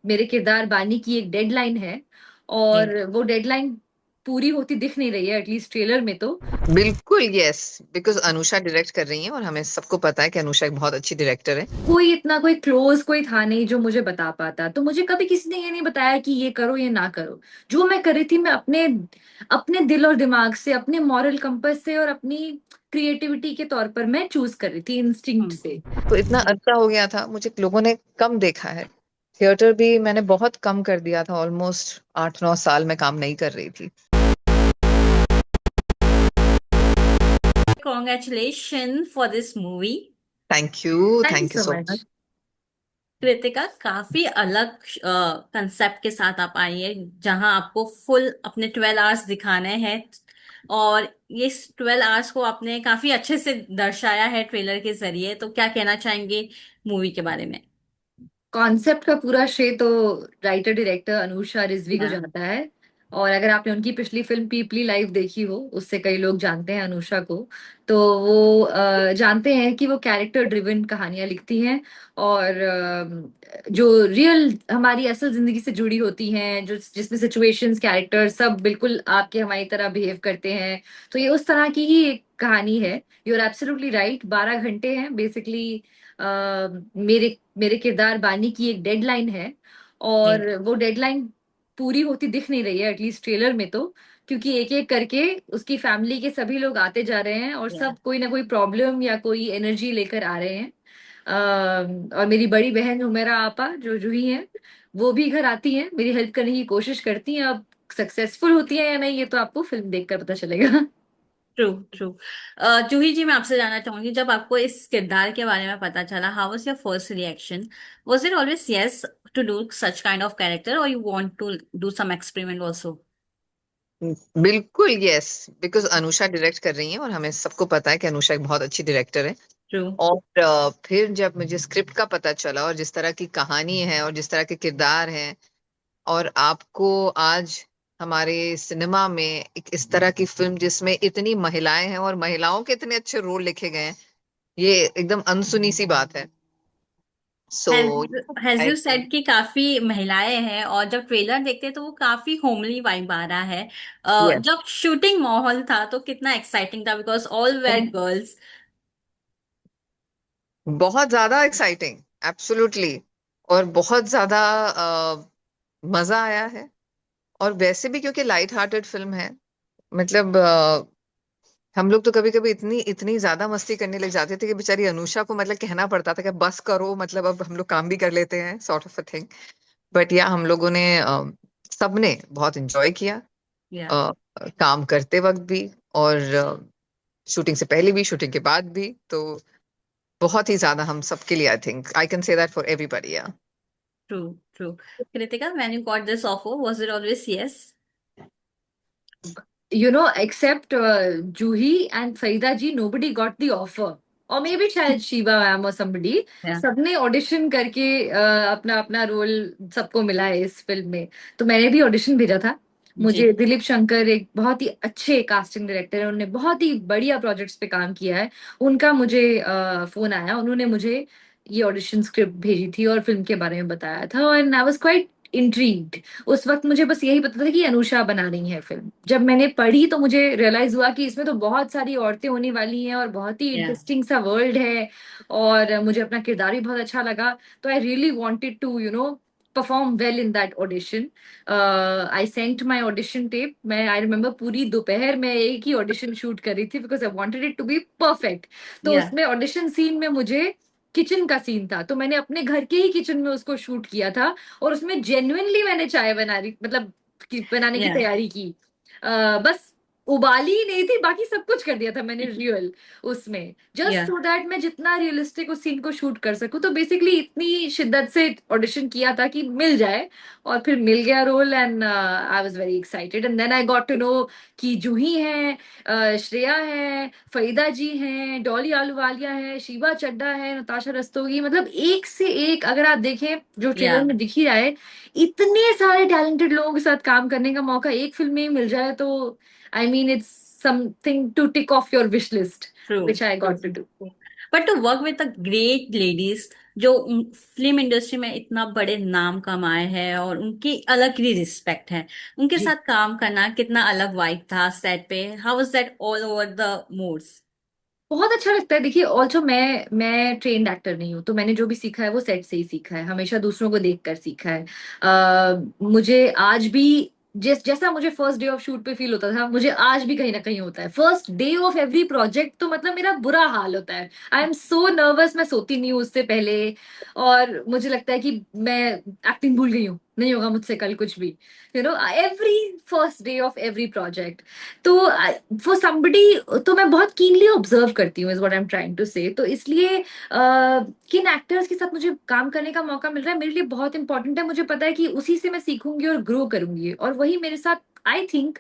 मेरे किरदार बानी की एक डेडलाइन है, जी। और वो डेडलाइन पूरी होती दिख नहीं रही है, एटलीस्ट ट्रेलर में तो। बिल्कुल यस। बिकॉज अनुषा डायरेक्ट कर रही है और हमें सबको पता है कि अनुषा एक बहुत अच्छी डायरेक्टर है। कोई इतना कोई क्लोज कोई था नहीं जो मुझे बता पाता, तो मुझे कभी किसी ने ये नहीं बताया कि ये करो ये ना करो। जो मैं कर रही थी, मैं अपने अपने दिल और दिमाग से, अपने मॉरल कंपस से और अपनी क्रिएटिविटी के तौर पर मैं चूज कर रही थी, इंस्टिंक्ट हम्म। से। तो इतना अच्छा हो गया था, मुझे लोगों ने कम देखा है। थिएटर भी मैंने बहुत कम कर दिया था, ऑलमोस्ट 8-9 साल में काम नहीं कर रही थी। Congratulations for this movie. Thank you thank you so so much. Much. Kritika, काफी अलग कंसेप्ट के साथ आप आई है, जहां आपको फुल अपने 12 आवर्स दिखाने हैं। और ये 12 आवर्स को आपने काफी अच्छे से दर्शाया है ट्रेलर के जरिए। तो क्या कहना चाहेंगे मूवी के बारे में? कॉन्सेप्ट का पूरा श्रेय तो राइटर डायरेक्टर अनुषा रिजवी को या जाता है। और अगर आपने उनकी पिछली फिल्म पीपली लाइव देखी हो, उससे कई लोग जानते हैं अनुषा को। तो वो जानते हैं कि वो कैरेक्टर ड्रिवन कहानियां लिखती हैं, और जो रियल हमारी असल जिंदगी से जुड़ी होती हैं, जो जिसमें सिचुएशंस कैरेक्टर सब बिल्कुल आपके हमारी तरह बिहेव करते हैं। तो ये उस तरह की ही एक कहानी है। यू आर एब्सोल्युटली राइट, 12 घंटे हैं बेसिकली। मेरे मेरे किरदार बानी की एक डेडलाइन है, जी। और वो डेडलाइन पूरी होती दिख नहीं रही है, एटलीस्ट ट्रेलर में तो। क्योंकि एक एक करके उसकी फैमिली के सभी लोग आते जा रहे हैं, और या सब कोई ना कोई प्रॉब्लम या कोई एनर्जी लेकर आ रहे हैं। और मेरी बड़ी बहन हुमेरा आपा जो जूही है, वो भी घर आती हैं, मेरी हेल्प करने की कोशिश करती हैं। अब सक्सेसफुल होती है या नहीं, ये तो आपको फिल्म देखकर पता चलेगा। True, true. जूही जी, मैं आपसे जानना चाहूंगी, जब आपको इस किरदार के बारे में पता चला, how was your first reaction? Was it always yes to do such kind of character, और you want to do some experiment also? बिल्कुल यस। बिकॉज अनुषा डायरेक्ट कर रही है और हमें सबको पता है कि अनुषा एक बहुत अच्छी डायरेक्टर है। ट्रू। और फिर जब मुझे स्क्रिप्ट का पता चला और जिस तरह की कहानी है और जिस तरह के किरदार हैं, और आपको आज हमारे सिनेमा में एक इस तरह की फिल्म जिसमें इतनी महिलाएं हैं और महिलाओं के इतने अच्छे रोल लिखे गए हैं, ये एकदम अनसुनी सी बात है। सो हैज यू सेड कि काफी महिलाएं हैं, और जब ट्रेलर देखते हैं तो वो काफी होमली वाइब आ रहा है। यस, जब शूटिंग माहौल था तो कितना एक्साइटिंग था, बिकॉज ऑल वेर गर्ल्स। बहुत ज्यादा एक्साइटिंग, एब्सोल्युटली। और बहुत ज्यादा मजा आया है। और वैसे भी क्योंकि लाइट हार्टेड फिल्म है, मतलब हम लोग तो कभी कभी इतनी इतनी ज्यादा मस्ती करने लग जाते थे कि बेचारी अनुषा को मतलब कहना पड़ता था कि बस करो, मतलब अब हम लोग काम भी कर लेते हैं, sort of a thing. But या हम लोगों ने सबने बहुत एंजॉय किया, या अ, काम करते वक्त भी, और शूटिंग से पहले भी, शूटिंग के बाद भी। तो बहुत ही ज्यादा हम सबके लिए, I think I can say that for everybody. Yeah true, true. Kritika, when you got this offer, was it always yes? Except Juhi and Saida ji, nobody got the offer. और मे भी शायद शिवा मैम और somebody, या सबने audition करके अपना अपना role सबको मिला है इस फिल्म में। तो मैंने भी ऑडिशन भेजा था। जी। मुझे दिलीप शंकर एक बहुत ही अच्छे कास्टिंग डायरेक्टर है, उन्होंने बहुत ही बढ़िया प्रोजेक्ट्स पे काम किया है। उनका मुझे फोन आया, उन्होंने मुझे ये ऑडिशन स्क्रिप्ट भेजी थी और फिल्म के बारे में बताया था, and I was quite intrigued. उस वक्त मुझे बस यही पता था कि अनुषा बना रही है फिल्म। जब मैंने पढ़ी तो मुझे रियलाइज हुआ कि इसमें तो बहुत सारी औरतें होने वाली हैं, और बहुत ही या इंटरेस्टिंग सा वर्ल्ड है। और मुझे अपना किरदार भी बहुत अच्छा लगा। तो I really wanted to perform well in that audition. I sent my audition tape. मैं आई रिमेम्बर पूरी दोपहर में एक ही ऑडिशन शूट कर रही थी, because I wanted it to be perfect. तो या उसमें ऑडिशन सीन में मुझे किचन का सीन था, तो मैंने अपने घर के ही किचन में उसको शूट किया था। और उसमें जेन्युइनली मैंने चाय बना रही, मतलब बनाने की या तैयारी की। बस उबाली ही नहीं थी, बाकी सब कुछ कर दिया था मैंने रियल उसमें, जस्ट या सो दैट मैं जितना रियलिस्टिक उस सीन को शूट कर सकूं। तो बेसिकली इतनी शिद्दत से ऑडिशन किया था कि मिल जाए। और फिर मिल गया role, and I was very excited, and then I got to know कि जूही है, श्रेया है, फरीदा जी हैं, डॉली आलूवालिया है, शिवा चड्डा है, नताशा रस्तोगी, मतलब एक से एक, अगर आप देखें जो या ट्रेलर में दिख ही रहा है, इतने सारे टैलेंटेड लोगों के साथ काम करने का मौका एक फिल्म में ही मिल जाए, तो I mean it's something to tick off your wish list, true, which I true. Got to do. But to work with the great ladies, जो फिल्म इंडस्ट्री में इतना बड़े नाम कमाए हैं और उनकी अलग ही रिस्पेक्ट है, उनके जी, साथ काम करना कितना अलग वाइब था सेट पे? How was that all over the moods? बहुत अच्छा लगता है। देखिए, ऑल्सो मैं ट्रेन्ड एक्टर नहीं हूँ, तो मैंने जो भी सीखा है वो सेट से ही सीखा है, हमेशा दूसरों को देख कर सीखा है। मुझे आज भी जैसा मुझे फर्स्ट डे ऑफ शूट पे फील होता था, मुझे आज भी कहीं ना कहीं होता है first day of every project. तो मतलब मेरा बुरा हाल होता है, आई एम सो नर्वस, मैं सोती नहीं हूँ उससे पहले। और मुझे लगता है कि मैं एक्टिंग भूल गई हूँ, नहीं होगा मुझसे कल कुछ भी, every first day of every project. तो फॉर समबडी, तो मैं बहुत कीनली ऑब्जर्व करती हूँ, is what I am trying to say. तो इसलिए किन एक्टर्स के साथ मुझे काम करने का मौका मिल रहा है मेरे लिए बहुत इंपॉर्टेंट है। मुझे पता है कि उसी से मैं सीखूंगी और ग्रो करूंगी, और वही मेरे साथ आई थिंक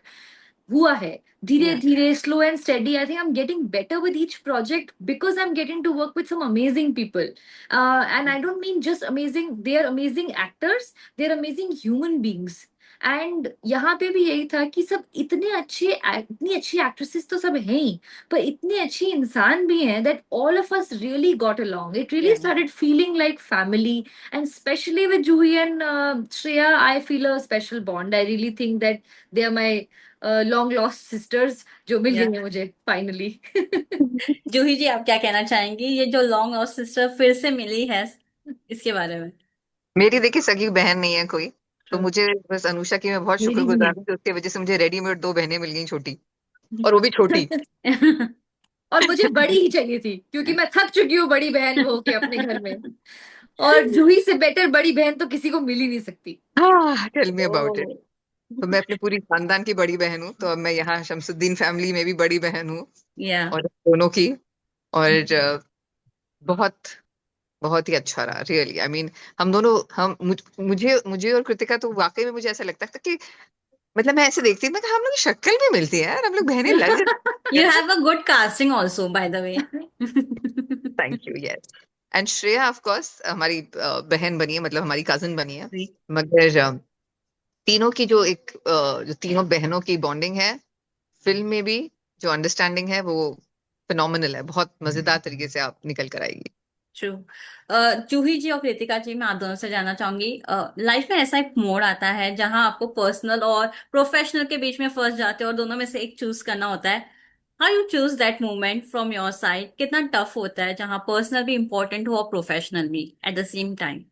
हुआ है। धीरे या धीरे, slow and steady, I think I am getting better with each project because I am getting to work with some amazing people. And I don't mean just amazing, they are amazing actors, they are amazing human beings. And यहाँ पे भी यही था कि सब इतनी अच्छी actresses तो सब हैं ही, पर इतनी अच्छी इंसान भी हैं that all of us really got along, it really yeah started feeling like family. And specially with Juhi and Shreya, I feel a special bond. I really think that they are my long lost sisters जो मिल या गई है मुझे finally. जूही जी, आप क्या कहना चाहेंगी ये जो लॉन्ग लॉस्ट सिस्टर फिर से मिली है, इसके बारे में? मेरी देखिए सगी बहन नहीं है कोई, तो ट्रू। मुझे बस अनुषा की मैं बहुत मेरी भी शुक्रगुजार नहीं। हूँ कि उसकी वजह से मुझे रेडीमेड दो बहनें मिल गई छोटी, और वो भी छोटी। और मुझे बड़ी ही चाहिए थी, क्योंकि मैं थक चुकी हूँ बड़ी बहन हो के अपने घर में। और जूही से बेटर बड़ी बहन तो किसी को मिल ही नहीं सकती। हाँ, टेल मी अबाउट इट। ओ। तो मैं अपने पूरी खानदान की बड़ी बहन हूँ, तो अब मैं यहाँ शमसुद्दीन फैमिली में भी बड़ी बहन हूँ, या और दोनों की। और बहुत बहुत ही अच्छा रहा, रियली, आई मीन। हम दोनों, मुझे मुझे और कृतिका तो वाकई में मुझे ऐसा लगता था कि, मतलब मैं ऐसे देखती थी, मैं कहा, हम लोग की शक्ल भी मिलती है यार, हम लोग बहनें लग यू रही हैं। Have a good casting also, by the way. Thank you, yes. And Shreya of course हमारी बहन बनी है, मतलब हमारी कजिन बनी है। मगर तीनों की जो जो तीनों बहनों की बॉन्डिंग है फिल्म में भी, जो अंडरस्टैंडिंग है, वो फिनोमिनल है, बहुत मजेदार तरीके से आप निकल कर आएगी। ट्रू। जूही जी और कृतिका जी, मैं आप दोनों से जानना चाहूंगी, लाइफ में ऐसा एक मोड़ आता है जहां आपको पर्सनल और प्रोफेशनल के बीच में फंस जाते हो और दोनों में से एक चूज करना होता है। How you choose that moment from your side? कितना टफ होता है जहां पर्सनल भी इंपॉर्टेंट हो और प्रोफेशनल भी एट द सेम टाइम?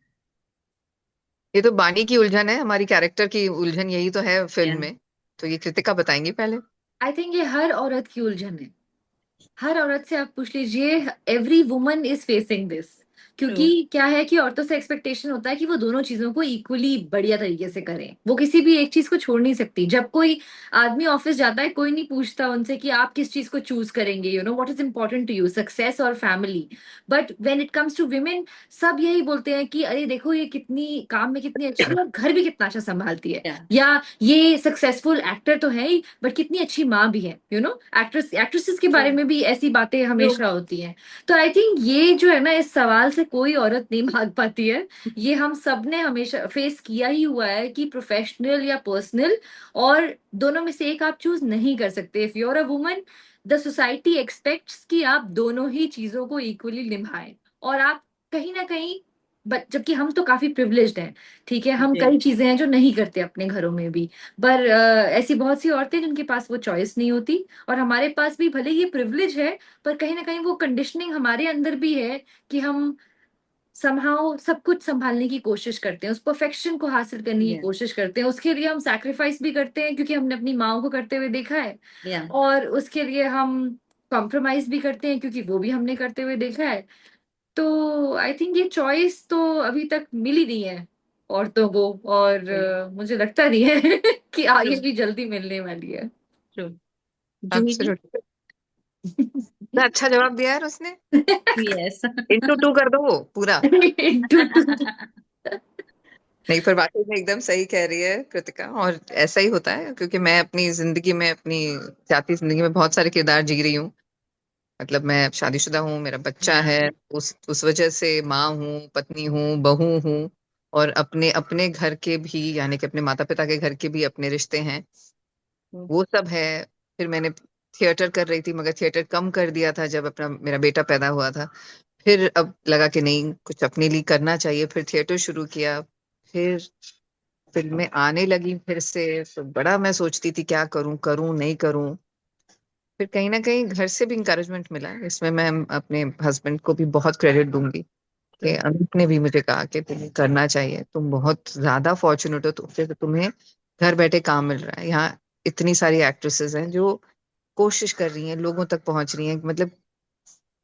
ये तो बानी की उलझन है, हमारी कैरेक्टर की उलझन, यही तो है फिल्म में। तो ये कृतिका बताएंगी पहले। आई थिंक ये हर औरत की उलझन है। हर औरत से आप पूछ लीजिए, every woman is facing this. True. क्योंकि क्या है कि औरतों से एक्सपेक्टेशन होता है कि वो दोनों चीजों को इक्वली बढ़िया तरीके से करें, वो किसी भी एक चीज को छोड़ नहीं सकती। जब कोई आदमी ऑफिस जाता है, कोई नहीं पूछता उनसे कि आप किस चीज को चूज करेंगे, what is important to you, success और family. But when it comes to women, सब यही बोलते हैं कि अरे देखो, ये कितनी काम में कितनी अच्छी है और घर भी कितना अच्छा संभालती है, या या ये सक्सेसफुल एक्टर तो है ही बट कितनी अच्छी माँ भी है। एक्ट्रेसेस के ट्रू। बारे में भी ऐसी बातें ट्रू। हमेशा होती हैं। तो आई थिंक ये जो है ना, इस सवाल से कोई औरत नहीं भाग पाती है। ये हम सब ने हमेशा फेस किया ही हुआ है कि प्रोफेशनल या पर्सनल, और दोनों में से एक आप चूज नहीं कर सकते। If you are a woman, the society expects कि आप दोनों ही चीजों को इक्वली निभाएं। और आप कहीं ना कहीं, बट जबकि हम तो काफी प्रिविलेज्ड हैं, ठीक है, हम जी। कई चीजें हैं जो नहीं करते अपने घरों में भी। पर ऐसी बहुत सी औरतें जिनके पास वो चॉइस नहीं होती, और हमारे पास भी भले ये प्रिविलेज है, पर कहीं ना कहीं वो कंडीशनिंग हमारे अंदर भी है कि हम समहाउ सब कुछ संभालने की कोशिश करते हैं, उस परफेक्शन को हासिल करने की या कोशिश करते हैं, उसके लिए हम सैक्रिफाइस भी करते हैं क्योंकि हमने अपनी माओ को करते हुए देखा है। या और उसके लिए हम कॉम्प्रोमाइज भी करते हैं क्योंकि वो भी हमने करते हुए देखा है। तो आई थिंक ये चॉइस तो अभी तक मिली नहीं है औरतों को, और मुझे लगता नहीं है कि ट्रू। आगे भी जल्दी मिलने वाली है। ट्रू। जूही जी। एब्सोल्युटली। इतना अच्छा जवाब दिया यार उसने। यस। इंटू टू कर दो वो पूरा। Into two. नहीं, पर वाकई में एकदम सही कह रही है कृतिका, और ऐसा ही होता है, क्योंकि मैं अपनी जिंदगी में, अपनी जाती जिंदगी में बहुत सारे किरदार जी रही हूँ। मतलब मैं शादीशुदा हूँ, मेरा बच्चा या है, उस वजह से माँ हूँ, पत्नी हूँ, बहू हूँ, और अपने अपने घर के भी, यानी कि अपने माता पिता के घर के भी अपने रिश्ते हैं, वो सब है। फिर मैंने थिएटर कर रही थी, मगर थिएटर कम कर दिया था जब अपना मेरा बेटा पैदा हुआ था। फिर अब लगा कि नहीं, कुछ अपने लिए करना चाहिए, फिर थिएटर शुरू किया। फिर फिल्में आने लगी फिर से, तो बड़ा मैं सोचती थी क्या करूं, करूं नहीं करूं। फिर कहीं ना कहीं घर से भी इंकरेजमेंट मिला, इसमें मैं अपने हस्बैंड को भी बहुत क्रेडिट दूंगी कि अमित ने भी मुझे कहा कि तुम्हें करना चाहिए, तुम बहुत ज्यादा फॉर्चुनेट हो, तो तुम्हें घर बैठे काम मिल रहा है। यहाँ इतनी सारी एक्ट्रेसेस हैं जो कोशिश कर रही हैं, लोगों तक पहुंच रही हैं, मतलब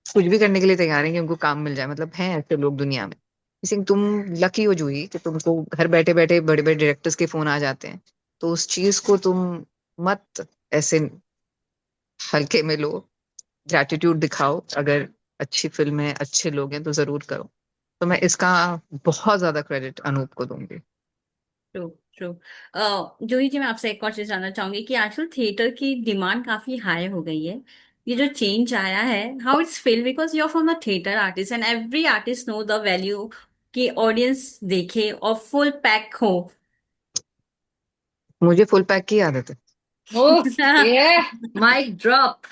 कुछ भी करने के लिए तैयार हैं कि उनको काम मिल जाए। मतलब हैं ऐसे लोग दुनिया में। इसी तुम लकी हो जूही कि तुमको घर बैठे बैठे बड़े बड़े डायरेक्टर्स के फोन आ जाते हैं। तो उस चीज को तुम मत ऐसे हल्के में लो, ग्रैटिट्यूड दिखाओ। अगर अच्छी फिल्म है, अच्छे लोग हैं, तो जरूर करो। तो मैं इसका बहुत ज्यादा क्रेडिट अनूप को दूंगी। True, true. जूही जी, मैं आपसे एक और चीज जानना चाहूंगी कि आजकल थिएटर की डिमांड काफी हाई हो गई है। ये जो चेंज आया है, how it's feel, because you are from the theatre artist and every artist know the value कि ऑडियंस देखे और फुल पैक हो। मुझे फुल पैक की आदत है। ओह, ये माइक ड्रॉप।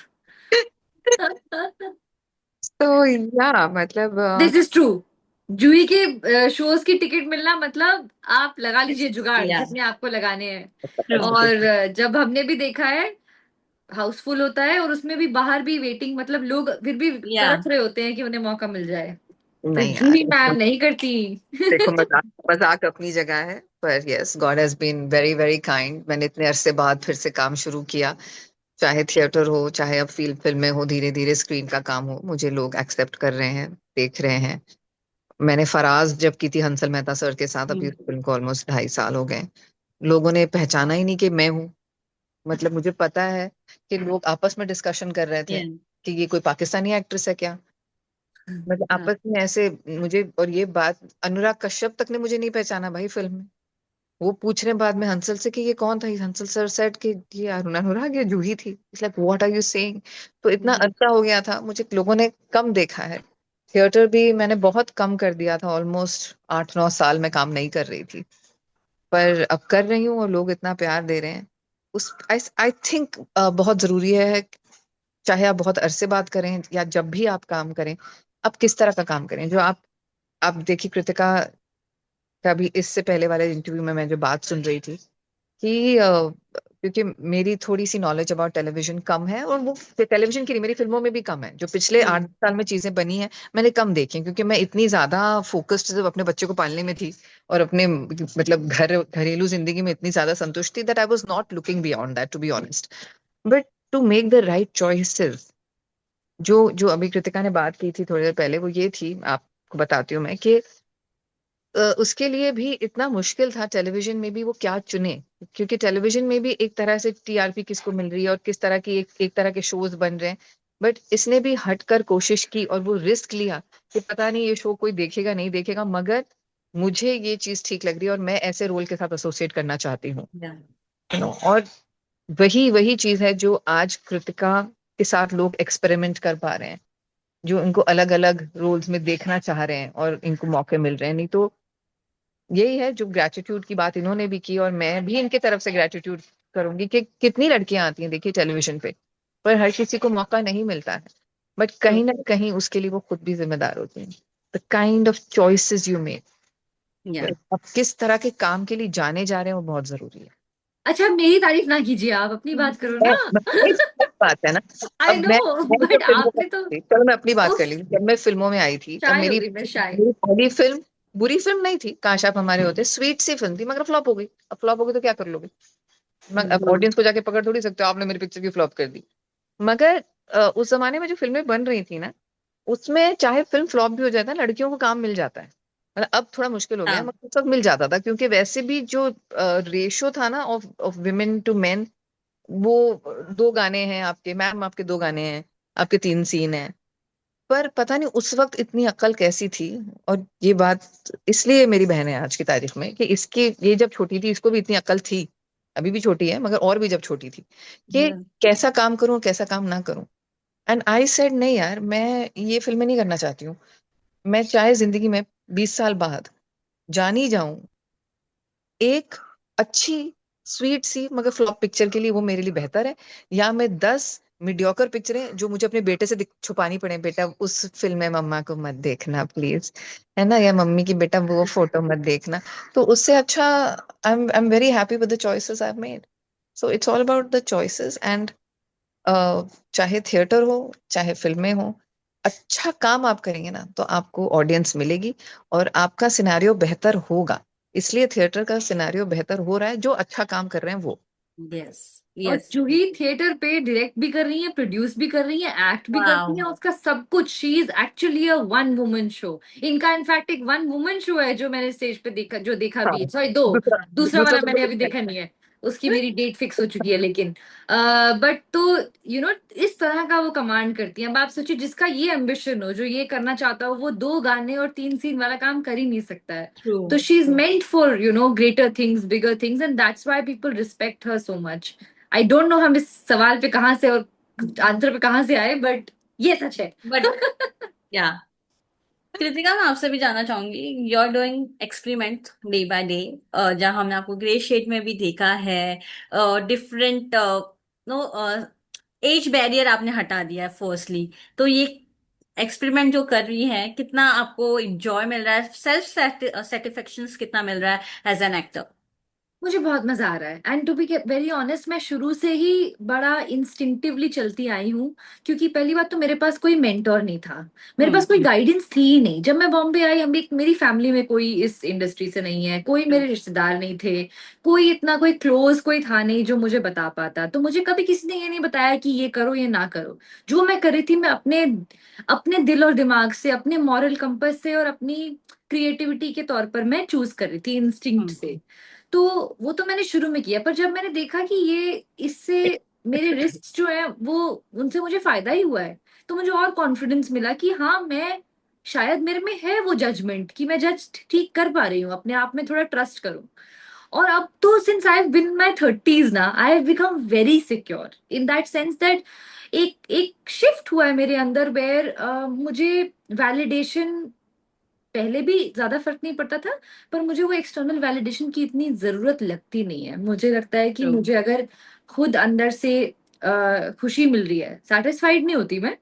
तो या मतलब दिस इज ट्रू। जूही के शोज की टिकट मिलना मतलब आप लगा लीजिए जुगाड़ या, जितने आपको लगाने हैं। ट्रू। और जब हमने भी देखा है, हाउसफुल होता है और उसमें भी बाहर भी वेटिंग, मतलब लोग फिर भी या। तरस रहे होते हैं कि उन्हें मौका मिल जाए। तो नहीं यार, जूही मैम नहीं करती। देखो मजाक मजाक अपनी जगह है, पर yes, God has been very very kind. मैंने इतने अरसे बाद फिर से काम शुरू किया, चाहे थिएटर हो, चाहे अब फिल्में हो, धीरे धीरे स्क्रीन का काम हो, मुझे लोग एक्सेप्ट कर रहे हैं, देख रहे हैं। मैंने फराज जब की थी हंसल मेहता सर के साथ, अभी उस फिल्म को ऑलमोस्ट 2.5 साल हो गए। लोगों ने पहचाना ही नहीं कि मैं हूँ। मतलब मुझे पता है कि लोग आपस में डिस्कशन कर रहे थे या, कि ये कोई पाकिस्तानी एक्ट्रेस है क्या। मतलब हाँ, आपस में ऐसे मुझे, और ये बात अनुराग कश्यप तक ने मुझे नहीं पहचाना भाई फिल्म में। वो पूछ रहे हैं बाद में हंसल से कि ये कौन था। हंसल सर सेट कि ये अनुराग, ये जूही थी। It's like what are you saying. तो इतना अरसा हो गया था, मुझे लोगों ने कम देखा है। थिएटर भी मैंने बहुत कम कर दिया था, ऑलमोस्ट 8-9 साल में काम नहीं कर रही थी। पर अब कर रही हूँ और लोग इतना प्यार दे रहे हैं। उस आई आई थिंक बहुत जरूरी है, चाहे आप बहुत अरसे बात करें या जब भी आप काम करें, आप किस तरह का काम करें। जो आप देखिए कृतिका का भी इससे पहले वाले इंटरव्यू में मैं जो बात सुन रही थी कि क्योंकि मेरी थोड़ी सी नॉलेज अबाउट टेलीविजन कम है, और वो टेलीविजन की नहीं, मेरी फिल्मों में भी कम है। जो पिछले 8 साल में चीजें बनी हैं मैंने कम देखी हैं, क्योंकि मैं इतनी ज्यादा फोकस्ड जब अपने बच्चे को पालने में थी और अपने मतलब घरेलू जिंदगी में इतनी ज्यादा संतुष्ट थी, that I was not looking beyond that, to be honest. But to make the right choices, जो जो अभी कृतिका ने बात की थी थोड़ी देर पहले, वो ये थी, आपको बताती हूँ मैं कि उसके लिए भी इतना मुश्किल था टेलीविजन में भी वो क्या चुने। क्योंकि टेलीविजन में भी एक तरह से टीआरपी किसको मिल रही है और किस तरह की एक तरह के शोज बन रहे हैं। बट इसने भी हटकर कोशिश की और वो रिस्क लिया कि पता नहीं ये शो कोई देखेगा नहीं देखेगा, मगर मुझे ये चीज ठीक लग रही है और मैं ऐसे रोल के साथ एसोसिएट करना चाहती हूँ। या, और वही वही चीज है जो आज कृतिका के साथ लोग एक्सपेरिमेंट कर पा रहे हैं, जो इनको अलग अलग रोल्स में देखना चाह रहे हैं और इनको मौके मिल रहे हैं। नहीं तो यही है, जो ग्रेटिट्यूड की बात इन्होंने भी की और मैं भी इनके तरफ से ग्रेटिट्यूड करूंगी कि कितनी लड़कियां आती हैं देखिए टेलीविजन पे, पर हर किसी को मौका नहीं मिलता है। बट ट्रू, कहीं ना कहीं उसके लिए वो खुद भी जिम्मेदार होती हैं। The kind of choices you make, या। आप किस तरह के काम के लिए जाने जा रहे हैं, वो बहुत जरूरी है। अच्छा, मेरी तारीफ ना कीजिए, आप अपनी बात करो ना। भाई सही बात है ना। आई अब नो, मैं जब बट फिल्मों में आपने तो, थी, चलो मैं अपनी बात कर उफ, ली, जब मैं फिल्मों में आई थी तब शाय हो मेरी गई मैं, शाय। मेरी पहली फिल्म बुरी फिल्म नहीं थी, काश आप हमारे होते, स्वीट सी फिल्म थी, मगर फ्लॉप हो गई। अब फ्लॉप हो गई तो क्या कर लोगे। अब ऑडियंस को जाके पकड़ थोड़ी सकते हो, आपने मेरी पिक्चर की फ्लॉप कर दी। मगर उस जमाने में जो फिल्में बन रही थी ना, उसमें चाहे फिल्म फ्लॉप भी हो जाता है, लड़कियों को काम मिल जाता है। मतलब अब थोड़ा मुश्किल हो गया है, हाँ, मगर उस वक्त मिल जाता था, क्योंकि वैसे भी जो रेशो था ना of of women to men, वो 2 गाने हैं आपके मैम, आपके 2 गाने हैं, आपके 3 सीन हैं। पर पता नहीं उस वक्त इतनी अक्ल कैसी थी। और ये बात इसलिए मेरी बहन है आज की तारीख में कि इसकी, ये जब छोटी थी इसको भी इतनी अक्ल थी, अभी भी छोटी है मगर और भी जब छोटी थी, कि या, कैसा काम करूं कैसा काम ना करूं। एंड आई सेड नहीं यार, मैं ये फिल्में नहीं करना चाहती हूँ। मैं चाहे जिंदगी में 20 साल बाद जानी जाऊं एक अच्छी स्वीट सी मगर फ्लॉप पिक्चर के लिए, वो मेरे लिए बेहतर है। या मैं 10 मीडियोकर पिक्चरें जो मुझे अपने बेटे से छुपानी पड़े, बेटा उस फिल्म में मम्मा को मत देखना प्लीज, है ना, या मम्मी की बेटा वो फोटो मत देखना, तो उससे अच्छा I am very happy with the choices I have made. So it's all about the choices and चाहे थिएटर हो चाहे फिल्में हो, अच्छा काम आप करेंगे ना तो आपको ऑडियंस मिलेगी और आपका सिनेरियो बेहतर होगा। इसलिए थिएटर का सिनेरियो बेहतर हो रहा है, जो अच्छा काम कर रहे हैं वो। यस, और यस। जूही थिएटर पे डायरेक्ट भी कर रही है, प्रोड्यूस भी कर रही है, एक्ट भी कर रही वाओ। है, उसका सब कुछ। She is actually a one woman show. इनका इनफैक्ट एक वन वुमन शो है जो मैंने स्टेज पे देखा, जो देखा हाँ, भी, सॉरी दो, दूसरा दूसरा दूसरा वाला तो मैंने मुझे अभी देखना देखा है। नहीं है, उसकी मेरी डेट फिक्स हो चुकी है, लेकिन बट तो यू नो इस तरह का वो कमांड करती है। अब आप सोचिए, जिसका ये एम्बिशन हो, जो ये करना चाहता हो, वो 2 गाने और 3 सीन वाला काम कर ही नहीं सकता है। ट्रू। तो she is meant for greater things, bigger things, and that's why people respect her so much. I don't know हम इस सवाल पे कहाँ से और आंसर पे कहाँ से आए, बट ये सच है। बट या, कृतिका, मैं आपसे भी जानना चाहूंगी, you are doing experiment day by day, जहाँ हमने आपको ग्रे शेड में भी देखा है, डिफरेंट नो एज बैरियर आपने हटा दिया है फर्स्टली। तो ये एक्सपेरिमेंट जो कर रही है, कितना आपको इंजॉय मिल रहा है, सेल्फ सेटिस्फेक्शन कितना मिल रहा है एज एन एक्टर? मुझे बहुत मजा आ रहा है, and to be very honest, मैं शुरू से ही बड़ा इंस्टिंक्टिवली चलती आई हूँ। क्योंकि पहली बात तो मेरे पास कोई मेंटोर नहीं था, मेरे पास हम्म। कोई गाइडेंस थी ही नहीं। जब मैं बॉम्बे आई, हम एक, मेरी फैमिली में कोई इस इंडस्ट्री से नहीं है, कोई मेरे रिश्तेदार नहीं थे, कोई इतना कोई क्लोज कोई था नहीं जो मुझे बता पाता। तो मुझे कभी किसी ने ये नहीं बताया कि ये करो ये ना करो। जो मैं कर रही थी, मैं अपने अपने दिल और दिमाग से, अपने मॉरल कंपस से और अपनी क्रिएटिविटी के तौर पर मैं चूज कर रही थी, इंस्टिंक्ट हम्म। से। तो वो तो मैंने शुरू में किया, पर जब मैंने देखा कि ये इससे मेरे रिस्क जो है वो, उनसे मुझे फायदा ही हुआ है, तो मुझे और कॉन्फिडेंस मिला कि हाँ, मैं शायद मेरे में है वो जजमेंट, कि मैं जज ठीक कर पा रही हूँ, अपने आप में थोड़ा ट्रस्ट करूँ। और अब तो since I have been my 30s ना, I have become very secure in that sense that एक एक शिफ्ट हुआ है मेरे अंदर, वेयर मुझे वैलिडेशन, पहले भी ज्यादा फर्क नहीं पड़ता था, पर मुझे वो एक्सटर्नल वैलिडेशन की इतनी जरूरत लगती नहीं है। मुझे लगता है कि ट्रू। मुझे अगर खुद अंदर से खुशी मिल रही है, सेटिस्फाइड नहीं होती मैं,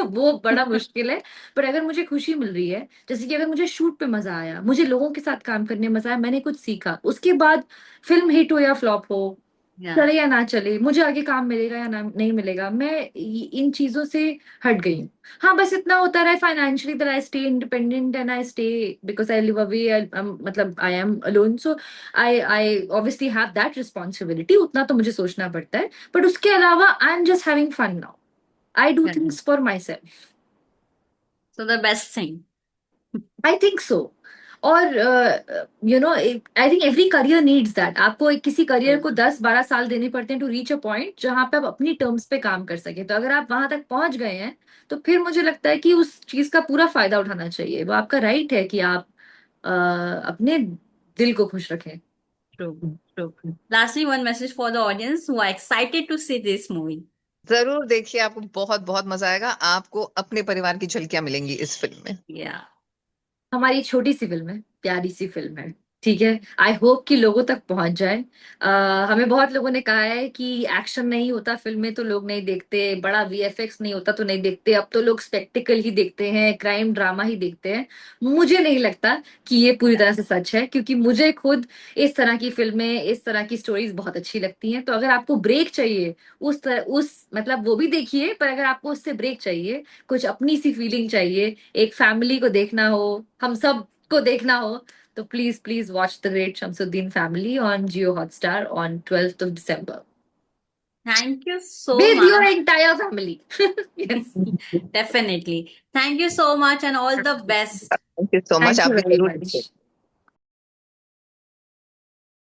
वो बड़ा मुश्किल है। पर अगर मुझे खुशी मिल रही है, जैसे कि अगर मुझे शूट पे मजा आया, मुझे लोगों के साथ काम करने में मजा आया, मैंने कुछ सीखा, उसके बाद फिल्म हिट हो या फ्लॉप हो, या। चले या ना चले, मुझे आगे काम मिलेगा या ना नहीं मिलेगा, मैं इन चीजों से हट गई हूँ। हाँ, बस इतना होता रहा financially, that I stay independent and I stay, because I live away, मतलब I am alone, so I obviously have that responsibility, उतना तो मुझे सोचना पड़ता है। बट उसके अलावा I am just having fun now, I do things for myself. So the best thing. I think so. और I think every career needs that. आपको किसी करियर को 10-12 साल देने पड़ते हैं टू रीच अ पॉइंट जहां पे आप अपनी टर्म्स पे काम कर सके। तो अगर आप वहां तक पहुंच गए हैं, तो फिर मुझे लगता है कि उस चीज का पूरा फायदा उठाना चाहिए। वो आपका राइट है कि आप अपने दिल को खुश रखें। True, true. Lastly, one message for the audience who are excited to see this movie. जरूर देखिए, आपको बहुत बहुत मजा आएगा, आपको अपने परिवार की झलकियां मिलेंगी इस फिल्म में। Yeah. हमारी छोटी सी फिल्म है, प्यारी सी फिल्म है, ठीक है। आई होप कि लोगों तक पहुंच जाए। हमें बहुत लोगों ने कहा है कि एक्शन नहीं होता फिल्म में तो लोग नहीं देखते, बड़ा वीएफएक्स नहीं होता तो नहीं देखते, अब तो लोग स्पेक्टिकल ही देखते हैं, क्राइम ड्रामा ही देखते हैं। मुझे नहीं लगता कि ये पूरी तरह से सच है, क्योंकि मुझे खुद इस तरह की फिल्में, इस तरह की स्टोरीज बहुत अच्छी लगती हैं। तो अगर आपको ब्रेक चाहिए, उस मतलब वो भी देखिए, पर अगर आपको उससे ब्रेक चाहिए, कुछ अपनी सी फीलिंग चाहिए, एक फैमिली को देखना हो, हम सब को देखना हो, तो please please watch the great Shamsuddin family on Jio Hotstar on 12th of December Thank you so with your much. entire family. Yes. Definitely. Thank you so much and all the best. Thank you so much, Thank आप you भी very जरूर देखिए। much.